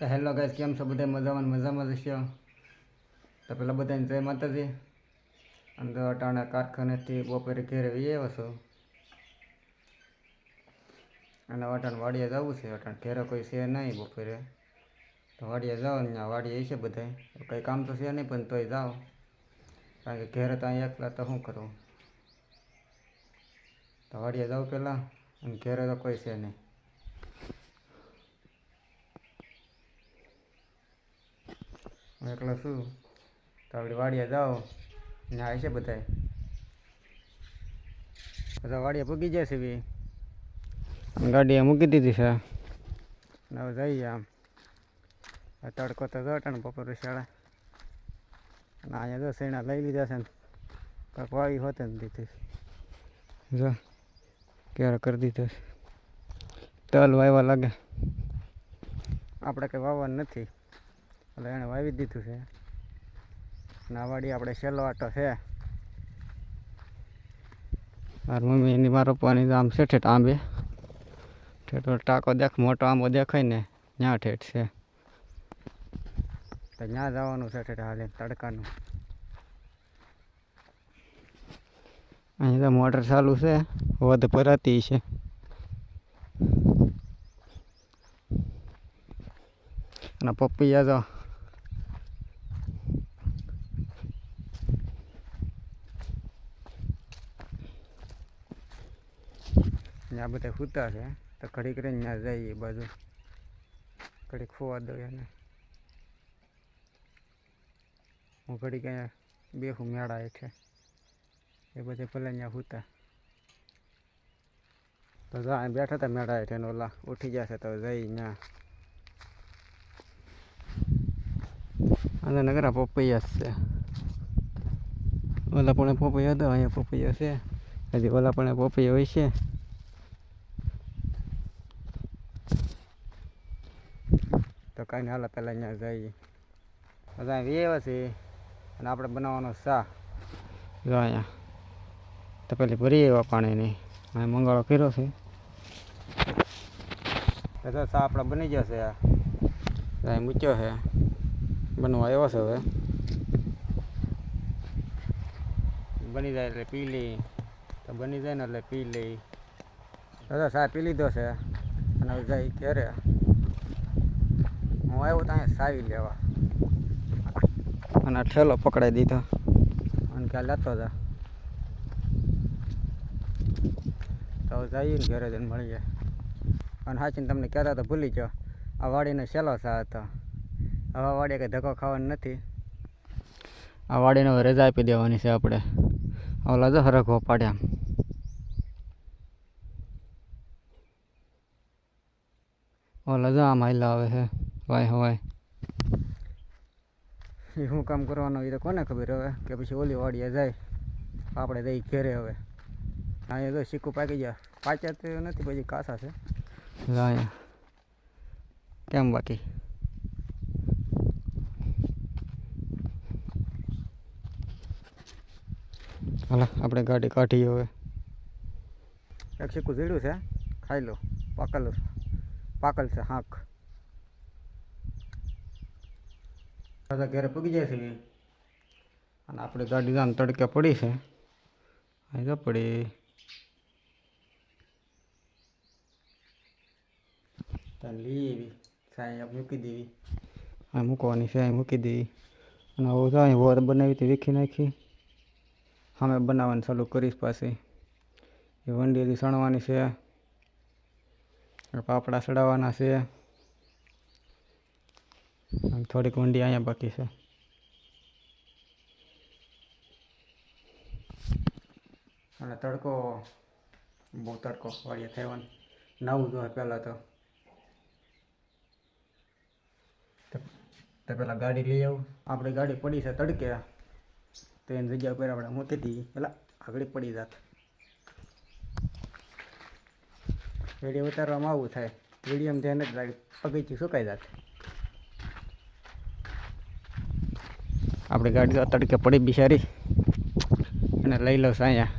તો hello guys, કેમ છો બધા? મજામાં જ છો? તો પેલા બધાને જય માતાજી. અને અટાણા કારખાનેથી બપોરે ઘેરે આવ્યો છો અને અટાણ વાડીએ જવું છે. અટાણ ઘેરે કોઈ છે નહીં બપોરે, તો વાડીએ જાઓ ને ત્યાં વાડીએ છે બધા. કંઈ કામ તો છે નહીં પણ તોય જાઓ, કારણ કે ઘેરે તો અહીં એકલા તો શું કરવું. તો વાડીએ જાઉં પહેલાં, અને ઘેરે તો કોઈ છે નહીં. એકલો શું, તો આપણે વાડીએ જાઓ ત્યાં છે બધા. બધા વાડીએ પૂગી જાય છે બી, ગાડીએ મૂકી દીધી છે. હવે જઈએ આમ. તડકો તો જો ને બપોરે શાળા, અને અહીંયા જો શેણા લઈ લીધા છે ને કાંઈક વાવી હોતે ને દીધી જો ક્યારે કરી દીધો છે. તલ વાવ્યા લાગે, આપણે કંઈ વાવવાનું નથી એટલે એણે વાવી દીધું છે. ના વાડી આપણે છેલ્લો આટો છે. મારી મમ્મી એની મારા પપ્પાની આમ છે ઠેઠ આંબે, ઠેઠ ટાંકો દેખ મોટો આંબો દેખાય ને ત્યાં ઠેઠ છે. તો ત્યાં જવાનું છે ઠેઠ હાલે તડકાનું. અહીં તો મોટર ચાલુ છે, વધ ભરાતી છે. અને પપૈયા જો ત્યાં બધા સૂતા છે. તો ઘડીક રહીને ત્યાં જઈએ એ બાજુ, ઘડીક ખોવા દઉં એને. હું ઘડીક અહીંયા બેહું મેળા હેઠે, એ બધે ભલે ત્યાં સૂતા. તો જા બેઠા હતા મેળા હેઠે, ઓલા ઉઠી જશે તો જઈ ત્યાં. અને નગરા પપૈયા જ છે. ઓલા પણ પપૈયા હતા, અહીંયા પપૈયા છે. હજી ઓલા પણ પપૈયા હોય છે. તો કાંઈ હાલ પહેલાં અહીંયા જઈએ. બધા વ્યવ છે અને આપણે બનાવવાનો ચા જો અહીંયા. તો પેલી ભરી આવ્યા પાણીની, અહીં મંગાળો કર્યો છે. તો ચા આપણે બની જશે. અહીં મૂક્યો છે, બનવા આવ્યો છે. હવે બની જાય એટલે પી લઈ. તો બની જાય ને એટલે પી લઈ. દાદા ચા પી લીધો છે અને હવે જાય ઘેરે. હું આવ્યો તો અહીંયા સાવી લેવા, અને ઠેલો પકડાઈ દીધો અને ક્યાં લેતો હતા. તો જઈએ ને ઘરે જઈને મળીએ. અને સાચીને તમને કહેતા તો ભૂલી જાઓ, આ વાડીનો છેલ્લો સા હતો. હવે વાડીએ કંઈ ધક્કો ખાવાનો નથી. આ વાડીને હવે રજા આપી દેવાની છે આપણે. ઓલા જો હરખો પાડ્યા, ઓલા જો આમ હાઈલા આવે છે વાય હવાય. એ શું કામ કરવાનું એ તો કોને ખબર હવે, કે પછી ઓલી વાડીએ જાય આપણે જઈ ઘેરે. હવે અહીંયા જો સિક્કું પાકી ગયા, પાક્યા તો નથી પછી કાસા છે અહીંયા. કેમ બાકી હાલો આપણે ગાડી કાઢીએ. હવે એક સિક્કું ઝીડું છે, ખાઈ લો. પાકલ છે હાંક. બધા ઘરે પૂગી જાય છે અને આપણે ગાડી આમ તડકે પડી છે. અહીં તો પડી લઈ એવી સાંઈ મૂકી દેવી. અહીં મૂકવાની છે, અહીં મૂકી દેવી. અને હવે તો અહીં વર બનાવી હતી, વીખી નાખી. સામે બનાવવાનું ચાલુ કરીશ પાછી. એ વંડેલી સણવાની છે, પાપડા ચડાવવાના છે. થોડીક વંડી અહીંયા બાકી છે. અને તડકો બહુ તડકો વાળીએ થવાનો. નાવું જોઈએ પહેલાં તો પેલા ગાડી લઈ આવું. આપણે ગાડી પડી છે તડકે, તો એની જગ્યા ઉપર આપણે મૂકી દઈએ. પેલા આગળ પડી જાત, વિડીયો ઉતારવામાં આવું થાય. વિડીયોમાં ધ્યાન જ લાગે, પગીથી સુકાઈ જાત. આપણી ગાડી તો તડકે પડી બિચારી, અને લઈ લો અહીંયા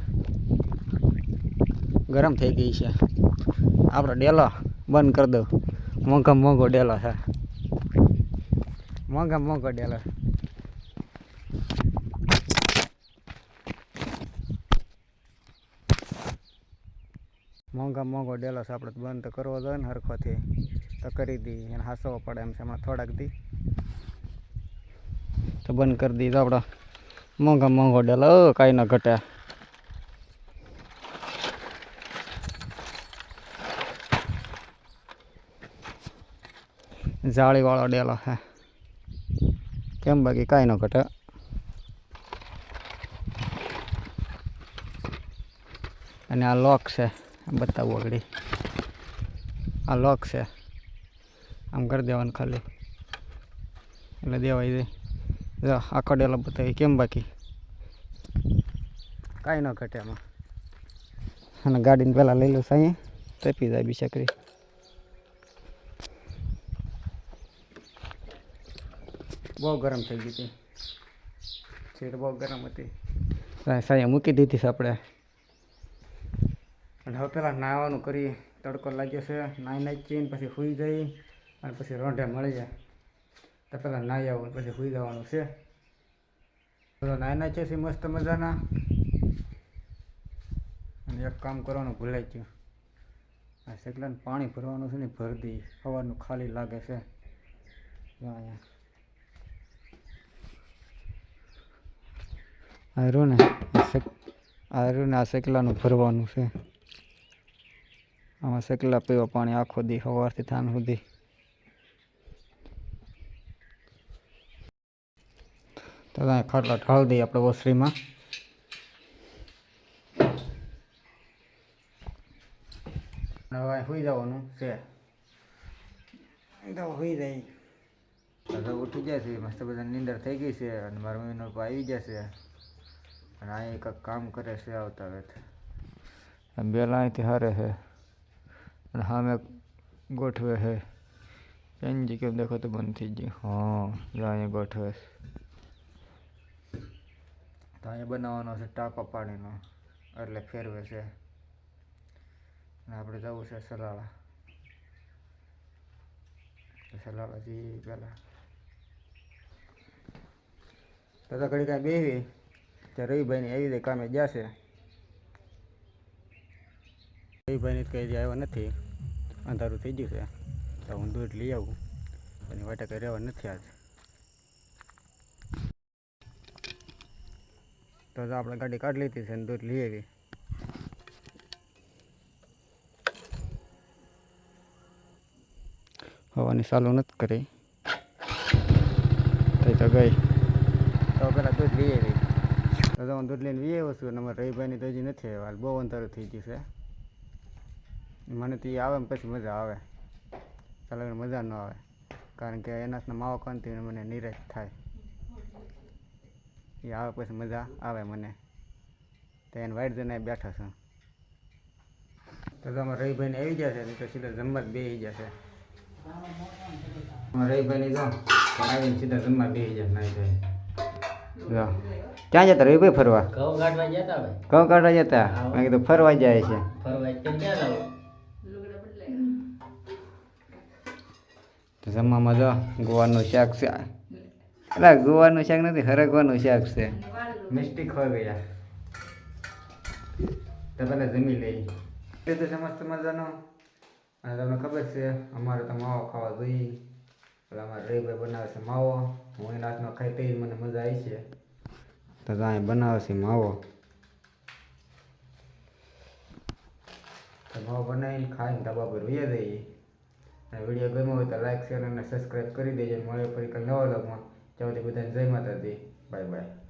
ગરમ થઈ ગઈ છે. આપણો ડેલો બંધ કરી દઉં, મોંઘો ડેલો છે. મોંઘા મોંઘો ડેલો મોંઘો ડેલો છે આપણે બંધ તો કરવો જોઈએ ને હરખોથી તો કરી દી એને હાસવો પડે એમ છે હમણાં થોડાક દી તો બંધ કરી દી તો આપણો મોંઘો ડેલો કાંઈ ન ઘટે જાળીવાળો ડેલો છે કેમ બાકી કાંઈ ન ઘટે અને આ લોક છે બતાવું આગળ આ લોક છે આમ કરી દેવાનું ખાલી એટલે દેવાય જાય જો આખો ડેલો બતાવી કેમ બાકી કાંઈ ન ઘટે એમાં અને ગાડીને પહેલાં લઈ લો સાંઈ તપી જાય બી છકરી બહુ ગરમ થઈ ગઈ હતી સીટ બહુ ગરમ હતી સાંઈ મૂકી દીધી છે આપણે અને હવે પહેલાં નાહવાનું કરી તડકો લાગ્યો છે નાખીને પછી સૂઈ જઈ અને પછી રોંઢે મળી જાય તો પહેલાં નાહી આવું પછી સૂઈ જવાનું છે તો નાખીએ છીએ મસ્ત મજાના અને એક કામ કરવાનું ભૂલાઈ ગયું આ શેકલાને પાણી ભરવાનું છે ને ભરી દઈ સવારનું ખાલી લાગે છે અહીંયા આયરું ને આ શેકલાનું ભરવાનું છે આમાં શેકલા પીવા પાણી આખો દી સવારથી થાન સુધી તો ખાટલા ઢાળ દઈએ આપણે ઓસરીમાં હવે સુઈ જવાનું છે સુઈ જાય તો ઉઠી જશે મસ્ત બધા નીંદર થઈ ગઈ છે અને મારા મમ્મીનો આવી જશે અને અહીં કંઈક કામ કરે છે આવતા વેત બેલા અહીંથી હારે છે અને સામે ગોઠવે છે એનજી કેમ દેખો તો બંધ થઈ ગયું હા જો અહીંયા ગોઠવે તો અહીંયા બનાવવાનો છે ટાંકો પાણીનો એટલે ફેરવે છે અને આપણે જવું છે સલાલાજી પહેલાં તો ઘડી કાંઈ બેવી ત્યાં રવિભાઈની આવી જાય કામે જશે રવિભાઈની કંઈ હજી આવ્યા નથી અંધારું થઈ ગયું છે તો હું દૂધ લઈ આવું એની વાટે કંઈ રહેવા નથી આજ તો આપણે ગાડી કાઢી લીધી છે અને દૂધ લઈ આવી હવાની ચાલુ નથી કરી તો ગઈ તો પેલા દૂધ લઈ આવી તો હું દૂધ લઈને વી આવ્યો છું અને અમારા રવિભાઈની તો હજી નથી આવ્યા બહુ અંધારું થઈ ગયું છે મને તો એ આવે ને પછી મજા આવે ચાલો મજા ન આવે કારણ કે એના માવો કાંતિ મને નિરાશ થાય એ આવે પછી મજા આવે મને તો એને વાઈટ જઈને બેઠા છે તો અમારા રવિભાઈને આવી જશે ને તો સીધા જમવા જ બેસી જશે રવિભાઈની જો આવીને સીધા જમવા બેસી જશે નાઈ જાય ક્યાં જતા રવિભાઈ ફરવા ઘઉં કાઢવા જતા મેં કીધું ફરવા જાય છે જમવામાં જો ગોવાનું શાક છે એટલે ગોવાનું શાક નથી હરગવાનું શાક છે મિસ્ટી ખોઈ ગયા તો પહેલાં જમી લઈ એ તો સમસ્ત મજાનો અને તમને ખબર છે અમારે તો માવો ખાવા જોઈએ એટલે અમારે રવિભાઈ બનાવે છે માવો હું એના હાથનો ખાઈ તે મને મજા આવી છે તો અહીં બનાવે છે માવો તો માવો બનાવીને ખાઈને ધાબા પર વહી જઈએ અને વિડીયો ગમ્યો હોય તો લાઈક શેર અને સબસ્ક્રાઈબ કરી દેજો મળે ફરી નવા વ્લોગમાં ત્યાં સુધી બધાને જય માતાજી બાય બાય